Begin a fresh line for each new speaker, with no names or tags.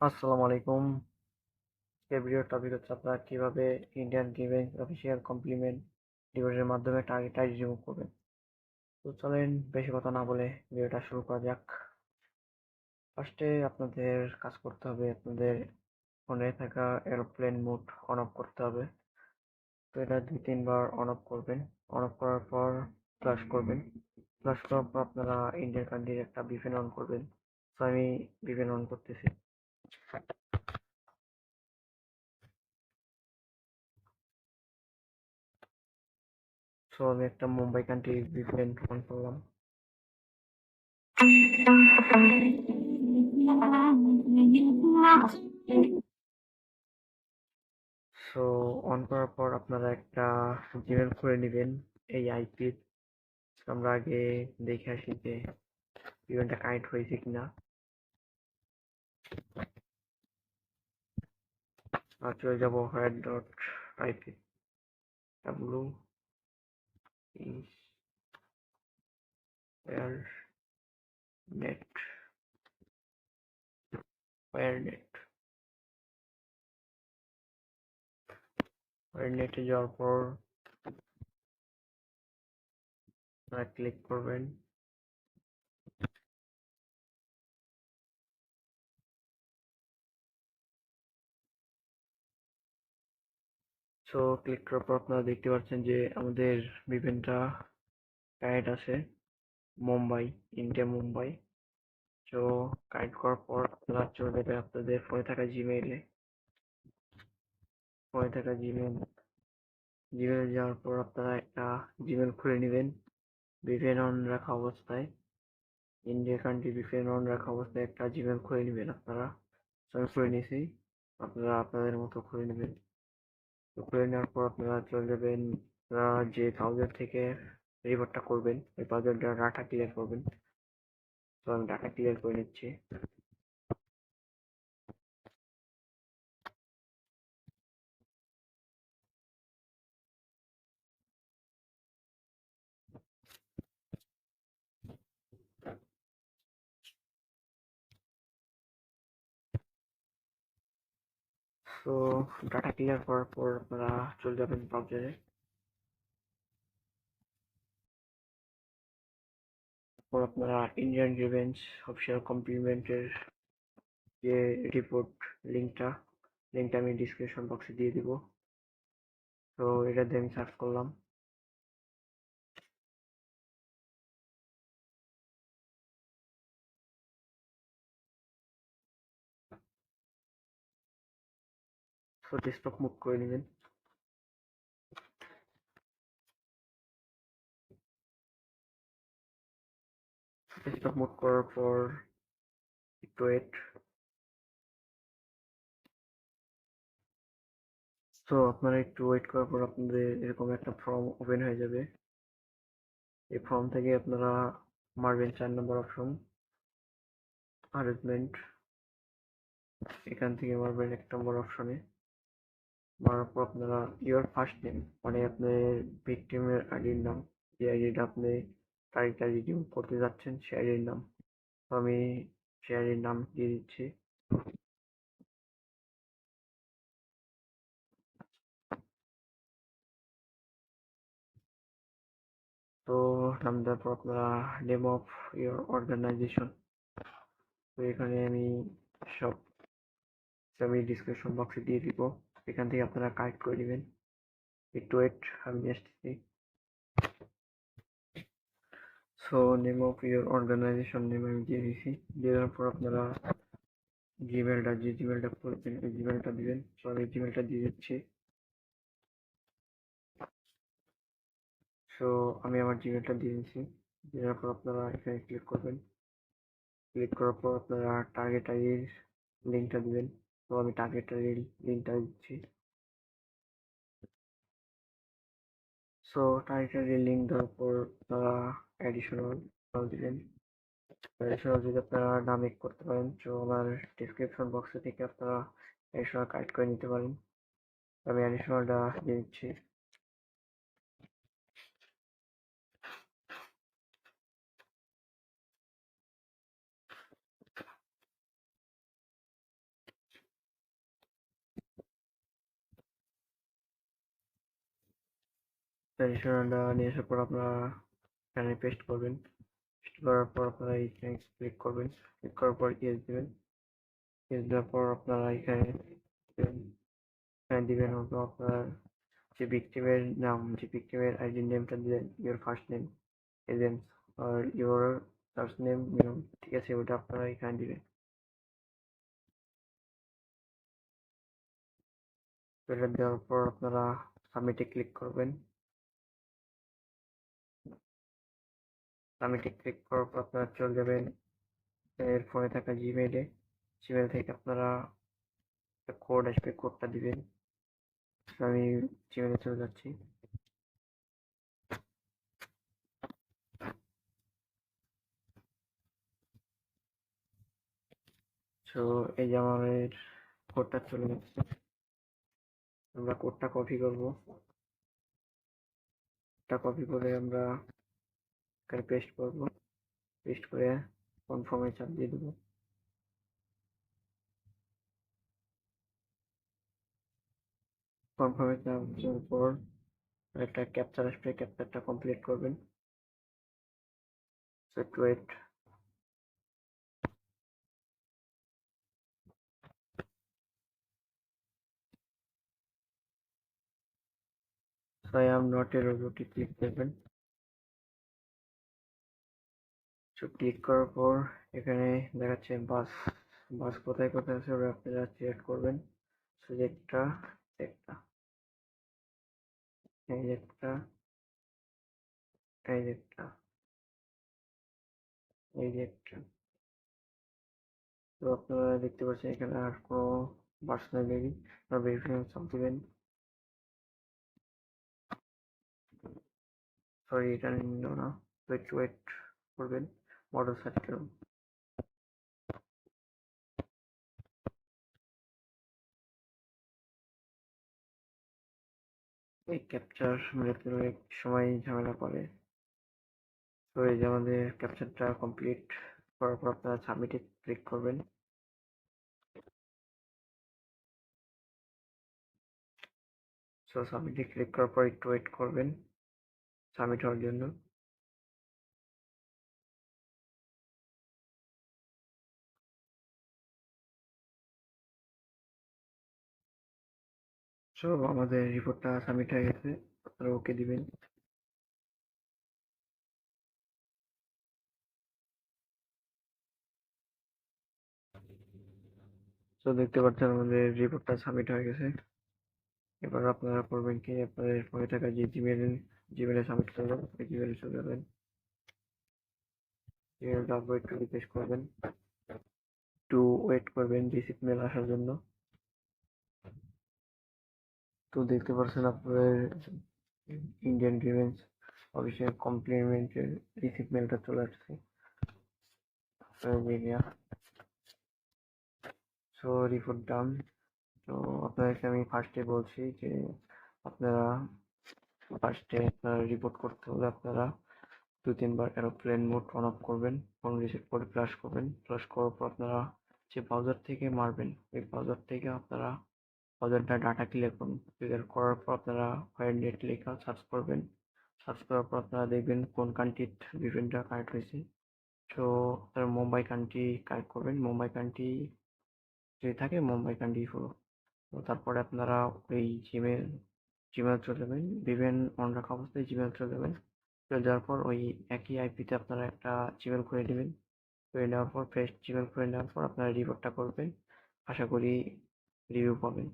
আসসালামু আলাইকুম। আজকের ভিডিওর টপিক হচ্ছে আপনারা কিভাবে ইন্ডিয়ান গেমিং অফিসিয়াল কমপ্লিমেন্ট ডিভোর্সের মাধ্যমে টার্গেট আইডি রিমুভ করবেন। তো চলেন বেশি কথা না বলে ভিডিওটা শুরু করা যাক। ফার্স্টে আপনাদের কাজ করতে হবে, আপনাদের ফোনে থাকা এরোপ্লেন মোড অন অফ করতে হবে। তো এটা 2-3 বার অন অফ করবেন। অন অফ করার পর ফ্ল্যাশ করবেন। ফ্ল্যাশ করার পর আপনারা ইন্ডিয়ান কান্ট্রির একটা ভিপিএন অন করবেন। তো আমি ভিপিএন অন করতেছি। সো আমি একটা মুম্বাই কান্ট্রির ভিপিএন অন করলাম। সো অন করার পর আপনারা একটা জিমেল খুলে নেবেন এই আইপির। আমরা আগে দেখে আসি যে ইভেন্টটা কানেক্ট হয়েছে কিনা। আর চলে যাবো white dot IP W is air net war net war নেটে যাওয়ার পর আপনারা ক্লিক করবেন। সো ক্লিক করার পর আপনারা দেখতে পাচ্ছেন যে আমাদের ইভেন্টটা কানেক্ট আছে মুম্বাই, ইন্ডিয়া মুম্বাই। তো কানেক্ট করার পর আপনারা চলে যাবেন আপনাদের ফোনে থাকা জিমেইলে যাওয়ার পর আপনারা একটা জিমেইল খুলে নেবেন ভিপিএন অন রাখা অবস্থায়। ইন্ডিয়া কান্ট্রি ভিপিএন অন রাখা অবস্থায় একটা জিমেইল খুলে নেবেন আপনারা। তো আমি খুলে নিয়েছি, আপনারা আপনাদের মতো খুলে নেবেন। তো খুলে নেওয়ার পর আপনারা চলে যাবেন, আপনারা যে ব্রাউজার থেকে রিপোর্টটা করবেন ওই ব্রাউজারটা ডাটা ক্লিয়ার করবেন। তো আমি ডাটা ক্লিয়ার করে নিচ্ছি। তো ডাটা ক্লিয়ার করার পর আপনারা চলে যাবেন ব্রাউজারে। তারপর আপনারা ইন্ডিয়ান গ্রিভেন্স অফিসিয়াল কমপ্লিমেন্টের যে রিপোর্ট লিঙ্কটা আমি ডিসক্রিপশন বক্সে দিয়ে দিব। তো এটা দিয়ে আমি সার্চ করলাম। তো ডেস্কটপ মুভ করে নেবেন। ডেস্কটপ মুভ করার পর একটু ওয়েট। তো আপনারা একটু ওয়েট করার পর আপনাদের এরকম একটা ফর্ম ওপেন হয়ে যাবে। এই ফর্ম থেকে আপনারা মারবেন 4 নম্বর অপশন অ্যারেঞ্জমেন্ট। এখান থেকে মারবেন 1 নম্বর অপশনে। মারার পর আপনারা ইওর ফার্স্ট নেম মানে আপনার ভিকটিমের আইডির নাম, যে আইডিটা আপনি তারিখটা রিডিউম করতে যাচ্ছেন সেই আইডির নাম। তো আমি সেই আইডির নাম দিয়ে দিচ্ছি। তো নাম দেওয়ার পর আপনারা নেম অফ ইওর অর্গানাইজেশন, তো এখানে সব আমি ডিসক্রিপশন বক্সে দিয়ে দিব। এখান থেকে আপনারা কালেক্ট করে নেবেন। একটু ওয়েট, আমি আসতেছি। So name of your organization name আমি দিয়ে দিয়েছি। দিয়ে দেওয়ার পর আপনারা যে জিমেলটা করেছেন ওই জিমেলটা দিবেন। সো আমি জিমেলটা দিয়ে দিচ্ছি। সো আমি আমার জিমেলটা দিয়ে দিচ্ছি। দেওয়ার পর আপনারা এখানে ক্লিক করবেন। ক্লিক করার পর আপনারা টার্গেট আইডির লিঙ্কটা দিবেন। তো আমি টার্গেট আইডির লিঙ্কটা দিচ্ছি। সো টার্গেট আইডির লিঙ্ক দেওয়ার পর আপনারা অ্যাডিশনাল দিবেন। অ্যাডিশনাল যদি আপনারা নাম এড করতে পারেন, তো আমার ডিসক্রিপশন বক্সে থেকে আপনারা অ্যাডিশনাল কালেক্ট করে নিতে পারেন। আমি অ্যাডিশনালটা দিয়ে দিচ্ছি। ট্র্যাডিশনালটা নিয়ে আসার পর আপনারা এখানে পেস্ট করবেন। পেস্ট করার পর আপনারা এইখানে ক্লিক করবেন। ক্লিক করার পর ইয়েস দিবেন। ইয়েস দেওয়ার পর আপনারা এখানে দিবেন হলো আপনার যে ভিকটিমের নাম, যে ভিকটিমের আইডি নেমটা দিলেন, ইওর ফার্স্ট নেম এজেন্ট আর ইওর লাস্ট নেম মিনিমাম, ঠিক আছে, ওটা আপনারা এখানে দিবেন। এটা দেওয়ার পর আপনারা সাবমিটে ক্লিক করবেন। সাবমিটে ক্লিক করার পর আপনারা চলে যাবেন এর ফোনে থাকা জিমেইলে। জিমেইল থেকে আপনারা একটা কোড আসবে, কোডটা দিবেন। আমি জিমেইলে চলে যাচ্ছি। সো এই যে আমাদের কোডটা চলে যাচ্ছে। আমরা কোডটা কপি করব। কোডটা কপি করে আমরা এখানে পেস্ট করব। পেস্ট করে কনফার্মে চাপ দিয়ে দেবো। কনফার্মে চাপ দেওয়ার পর একটা ক্যাপচার আসবে, ক্যাপচারটা কমপ্লিট করবেন। Set wait. So I am not a robot, click করবেন। সো ক্লিক করার পর এখানে দেখাচ্ছে বাস। বাস কোথায় কোথায় আছে ওটা আপনারা সিলেক্ট করবেন। সিলেক্টটা একটা, এই একটা, এই একটা, এই একটা। তো আপনারা দেখতে পাচ্ছেন এখানে আর কোনো বাস নেই। বেবি আপনারা ভেরিফিকেশন চাপ দিবেন। সরি, এটা নিল না। ওয়েট ওয়েট করবেন। মডেল সার্চ করুন। এই ক্যাপচার মিলাতে অনেক সময় ঝামেলা করে। তো এই যে আমাদের ক্যাপচারটা কমপ্লিট করার পর আপনারা সাবমিটে ক্লিক করবেন। সো সাবমিটে ক্লিক করার পর একটু ওয়েট করবেন সাবমিট হওয়ার জন্য। সো আমাদের রিপোর্টটা সাবমিট হয়ে গেছে, আপনারা ওকে দিবেন। সো দেখতে পাচ্ছেন আমাদের রিপোর্টটা সাবমিট হয়ে গেছে। এবার আপনারা করবেন কি, আপনাদের ফোনে থাকা যে জিমেলে সাবমিট করবেন ওই জিমেলে চলে যাবেন। জিমেলটা আপলোড একটু রিফ্রেশ করবেন, একটু ওয়েট করবেন রিসিপ্ট মেল আসার জন্য। তো দেখতে পাচ্ছেন আপনাদের ইন্ডিয়ান ডিফেন্স অফিসের কমপ্লিমেন্টের রিসিপ্ট মেলটা চলে আসছে। সো রিপোর্ট ডান। তো আপনাদেরকে আমি ফার্স্টে বলছি যে আপনারা আপনারা রিপোর্ট করতে হলে আপনারা 2-3 বার এরোপ্লেন মোড অন অফ করবেন, ফোন রিসেট করে ফ্লাশ করবেন। ফ্লাশ করার পর আপনারা যে ব্রাউজার থেকে মারবেন ওই ব্রাউজার থেকে আপনারা ব্রাউজারটা ডাটা ক্লিয়ার করুন। ক্লিয়ার করার পর আপনারা হোয়াইট নেট লেখা সার্চ করবেন। সার্চ করার পর আপনারা দেখবেন কোন কান্ট্রির ভিপিএনটা কানেক্ট হয়েছে। তো আপনারা মুম্বাই কান্ট্রি কানেক্ট করবেন। মুম্বাই কান্ট্রি যদি থাকে মুম্বাই কান্ট্রি হলো। তো তারপরে আপনারা ওই জিমেল চলে যাবেন, ভিপিএন অন রাখা অবস্থায় জিমেল চলে যাবেন। চলে যাওয়ার পর ওই একই আইপিতে আপনারা একটা জিমেল খুলে নেবেন। করে নেওয়ার পর ফ্রেশ জিমেল করে নেওয়ার পর আপনারা রিপোর্টটা করবেন। আশা করি রিভিউ পাবেন।